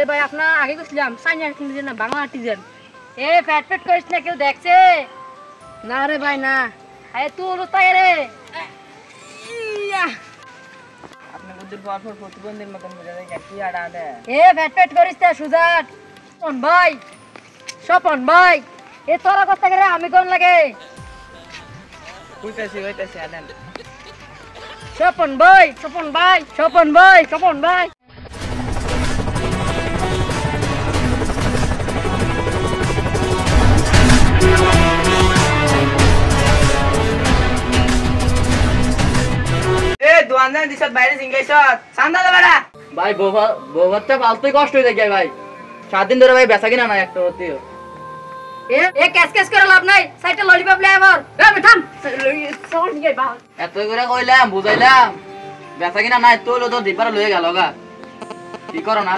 ভাই আপনার আগে গেছিলাম চাইনা আর্টিজেন না বাংলা আর্টিজেন। ফ্যাট ফ্যাট করিস না, কেউ দেখছে না রে ভাই না। তুই তাই রে আপনি বুদ্ধির পর প্রতিবন্ধীর মতন বুঝে যায় কি আড়া দে। ফ্যাট ফ্যাট করিস না সুজাত। স্বপন ভাই তোরা কথা করে আমি কোন লাগে হইতাছি আনেন। স্বপন ভাই দোয়ানদান দিছত বাইরে সিংগাইছত চান্দা দে বেটা। ভাই বউভাতটা পালতেই কষ্ট হয়ে যায় ভাই। 7 দিন ধরে ভাই বেচা কিনা নাই একটা হতেও। ক্যাশ করে লাভ নাই, সাইডে ললিপপ লে আবার থাম সর নিয়ে বাল। এত করে কইলাম বুঝাইলাম বেচা কিনা নাই, তো তো দিপার লয়ে গেল গা। কি করো না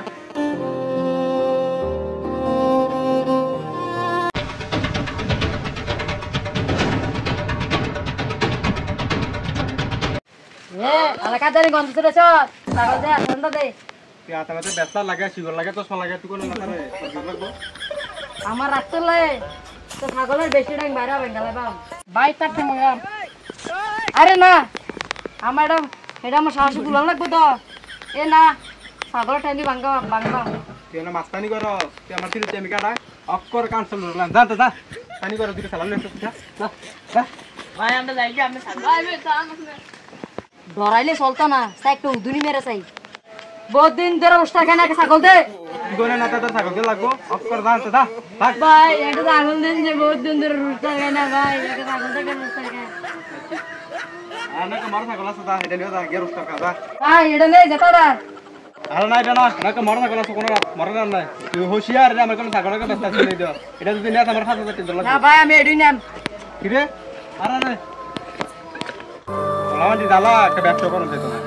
এলাকা জানি গন্ধ চলেছ ছাগল দে ঠান্ডা দে। আমার রাখতে তো ছাগলের বেশি ডাং বাইরে বেঙ্গালে বাম ভাই তারতে মগাম। আরে না আমার এটা আমার সাহসী গুলাম লাগবো তো। না ছাগলের টাইনি ভাঙ্গা তুই না মাস্তানি কর, তুই আমার তিরুতে আমি কাটা অক্কর কানসল করলাম। যা যা পানি করো, তুই সালাম লেখছ যা যা। ভাই আমরা যাই কি আপনি ধরাইলে চলতো না, একটু উদুনি মেরে চাই। বহুত দিন ধরে উস্তার খাই না ছাগল দে। গনে না তোর ছাগল লাগবো অক্কর যা যা থাক। ভাই এটা ছাগল দেন যে বহুত দিন ধরে উস্তার খাই না ভাই, এটা ছাগল থেকে উস্তার খাই। আরে না মার ছাগল আছে যা, এটা নিয়ে যা গিয়ে উস্তার খা যা। ভাই এটা নেই যেটা দা। আরে না এটা না না মার ছাগল আছে কোন মরণ নাই। তুই হুঁশিয়ার রে, আমার কোন ছাগলকে ব্যস্ত ছেড়ে দিও। এটা যদি না আমার হাতে টিন লাগবে না ভাই আমি এডি নাম। কি রে? আরে না ওলামান দি দালা একটা ব্যবসা করতে তো না।